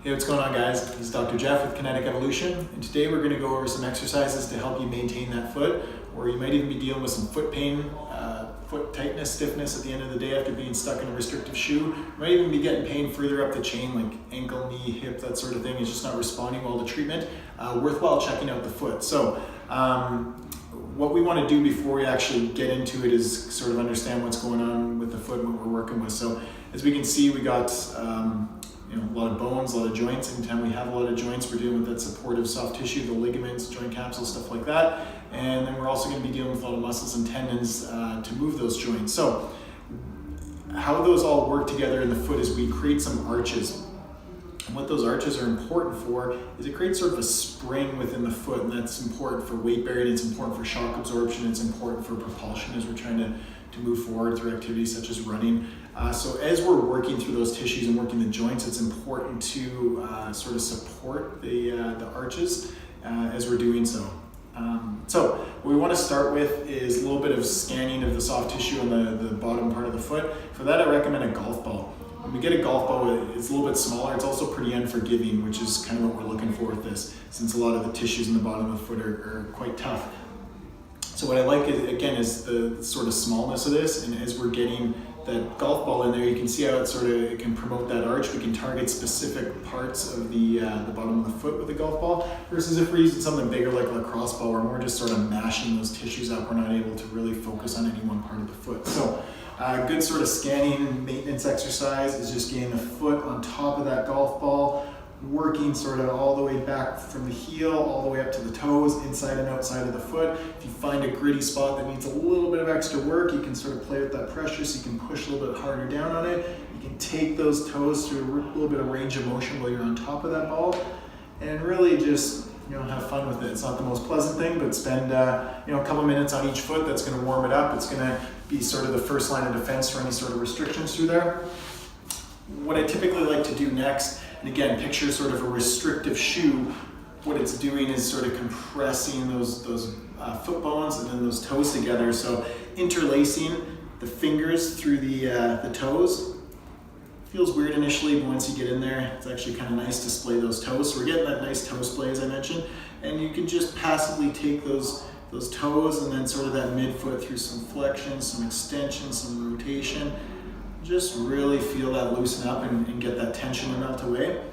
Hey, what's going on, guys? This is Dr. Jeff with Kinetic Evolution, and today we're going to go over some exercises to help you maintain that foot, or you might even be dealing with some foot pain, foot tightness, stiffness at the end of the day after being stuck in a restrictive shoe. You might even be getting pain further up the chain, like ankle, knee, hip, that sort of thing. It's just not responding well to treatment. Worthwhile checking out the foot. So, what we want to do before we actually get into it is sort of understand what's going on with the foot and what we're working with. So, as we can see, we got a lot of bones, a lot of joints. Anytime we have a lot of joints, we're dealing with that supportive soft tissue, the ligaments, joint capsules, stuff like that. And then we're also going to be dealing with a lot of muscles and tendons to move those joints. So how those all work together in the foot is we create some arches. And what those arches are important for is it creates sort of a spring within the foot, and that's important for weight bearing, it's important for shock absorption, it's important for propulsion as we're trying to move forward through activities such as running. So as we're working through those tissues and working the joints, it's important to sort of support the arches as we're doing so. So what we want to start with is a little bit of scanning of the soft tissue on the bottom part of the foot. For that, I recommend a golf ball. When we get a golf ball, it's a little bit smaller. It's also pretty unforgiving, which is kind of what we're looking for with this, since a lot of the tissues in the bottom of the foot are quite tough. So what I like, is the sort of smallness of this, and as we're getting that golf ball in there, you can see how it can promote that arch. We can target specific parts of the bottom of the foot with the golf ball, versus if we're using something bigger like a lacrosse ball, where we're just sort of mashing those tissues up. We're not able to really focus on any one part of the foot. So good sort of scanning maintenance exercise is just getting the foot on top of that golf ball, working sort of all the way back from the heel all the way up to the toes, inside and outside of the foot. If you find a gritty spot that needs a little bit of extra work, you can sort of play with that pressure, so you can push a little bit harder down on it. You can take those toes through a little bit of range of motion while you're on top of that ball, and really just have fun with it. It's not the most pleasant thing, but spend a couple minutes on each foot. That's going to warm it up. It's going to be sort of the first line of defense for any sort of restrictions through there. What I typically like to do next, and again, picture sort of a restrictive shoe. What it's doing is sort of compressing those foot bones and then those toes together. So interlacing the fingers through the toes. Feels weird initially, but once you get in there, it's actually kind of nice to splay those toes. So we're getting that nice toe splay, as I mentioned, and you can just passively take those toes and then sort of that midfoot through some flexion, some extension, some rotation. Just really feel that loosen up and get that tension and melt away.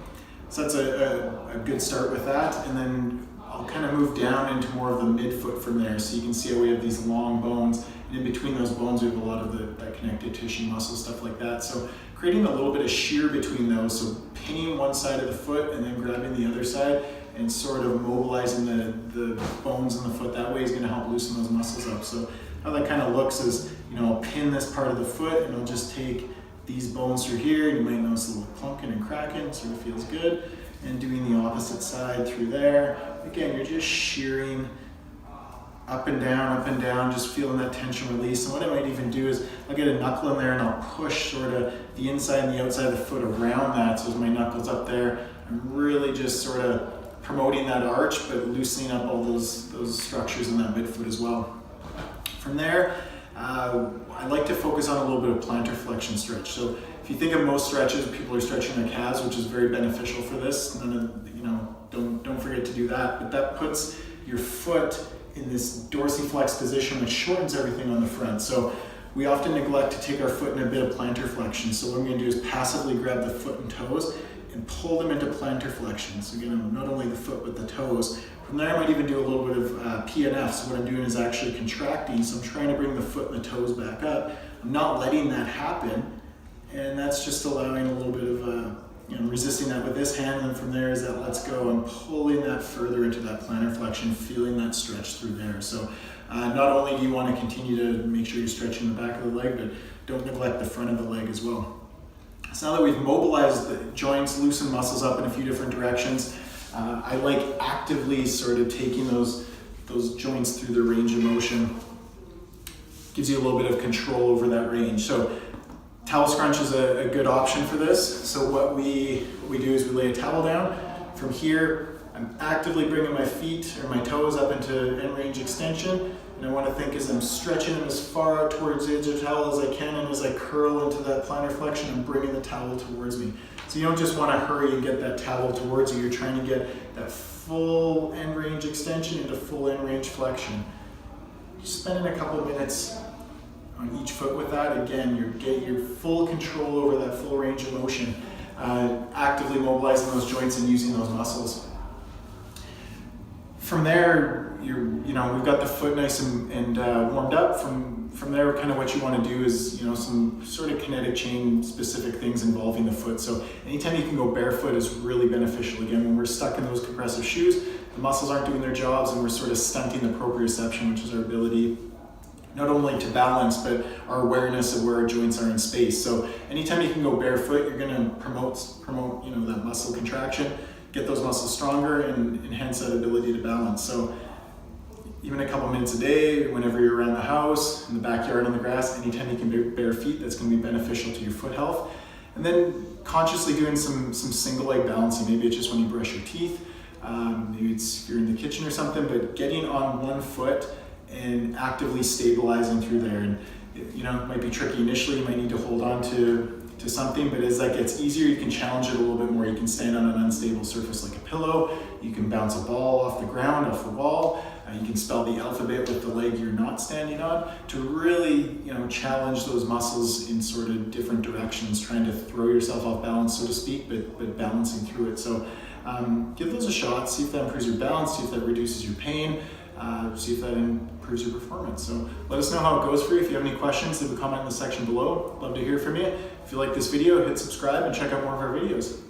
So that's a good start with that. And then I'll kind of move down into more of the midfoot from there. So you can see how we have these long bones, and in between those bones we have a lot of that connective tissue, muscle, stuff like that. So creating a little bit of shear between those, so pinning one side of the foot and then grabbing the other side and sort of mobilizing the bones in the foot that way is going to help loosen those muscles up. So how that kind of looks is, I'll pin this part of the foot and I'll just take these bones through here, and you might notice a little clunking and cracking, sort of feels good. And doing the opposite side through there. Again, you're just shearing up and down, just feeling that tension release. And what I might even do is I'll get a knuckle in there and I'll push sort of the inside and the outside of the foot around that. So as my knuckle's up there, I'm really just sort of promoting that arch, but loosening up all those structures in that midfoot as well. From there, I like to focus on a little bit of plantar flexion stretch. So if you think of most stretches, people are stretching their calves, which is very beneficial for this. Don't forget to do that. But that puts your foot in this dorsiflex position, which shortens everything on the front. So we often neglect to take our foot in a bit of plantar flexion. So what I'm going to do is passively grab the foot and toes and pull them into plantar flexion. So again, not only the foot but the toes. From there, I might even do a little bit of PNF. So what I'm doing is actually contracting. So I'm trying to bring the foot and the toes back up. I'm not letting that happen, and that's just allowing a little bit of resisting that with this hand. And then from there, as that lets go, I'm pulling that further into that plantar flexion, feeling that stretch through there. So not only do you want to continue to make sure you're stretching the back of the leg, but don't neglect the front of the leg as well. So now that we've mobilized the joints, loosened muscles up in a few different directions, I like actively sort of taking those joints through the range of motion. Gives you a little bit of control over that range. So towel scrunch is a good option for this. So what we do is we lay a towel down. From here, I'm actively bringing my feet or my toes up into end range extension. And I want to think as I'm stretching them as far out towards the edge of the towel as I can, and as I curl into that plantar flexion, I'm bringing the towel towards me. So you don't just want to hurry and get that towel towards you, you're trying to get that full end range extension into full end range flexion. Just spending a couple of minutes on each foot with that. Again, you get your full control over that full range of motion, actively mobilizing those joints and using those muscles. From there, we've got the foot nice and warmed up. From there, kind of what you want to do is, some sort of kinetic chain specific things involving the foot. So anytime you can go barefoot is really beneficial. Again, when we're stuck in those compressive shoes, the muscles aren't doing their jobs and we're sort of stunting the proprioception, which is our ability not only to balance, but our awareness of where our joints are in space. So anytime you can go barefoot, you're going to promote that muscle contraction, get those muscles stronger, and enhance that ability to balance. So even a couple minutes a day, whenever you're around the house, in the backyard, on the grass, anytime you can do bare feet, that's going to be beneficial to your foot health. And then consciously doing some single leg balancing. Maybe it's just when you brush your teeth, maybe it's if you're in the kitchen or something, but getting on one foot and actively stabilizing through there. And it might be tricky initially, you might need to hold on to something, but as that gets easier, you can challenge it a little bit more. You can stand on an unstable surface like a pillow, you can bounce a ball off the ground, off the wall, you can spell the alphabet with the leg you're not standing on, to really challenge those muscles in sort of different directions, trying to throw yourself off balance, so to speak, but balancing through it. So give those a shot, see if that improves your balance, see if that reduces your pain, see if that improves your performance. So let us know how it goes for you. If you have any questions, leave a comment in the section below. Love to hear from you. If you like this video, hit subscribe and check out more of our videos.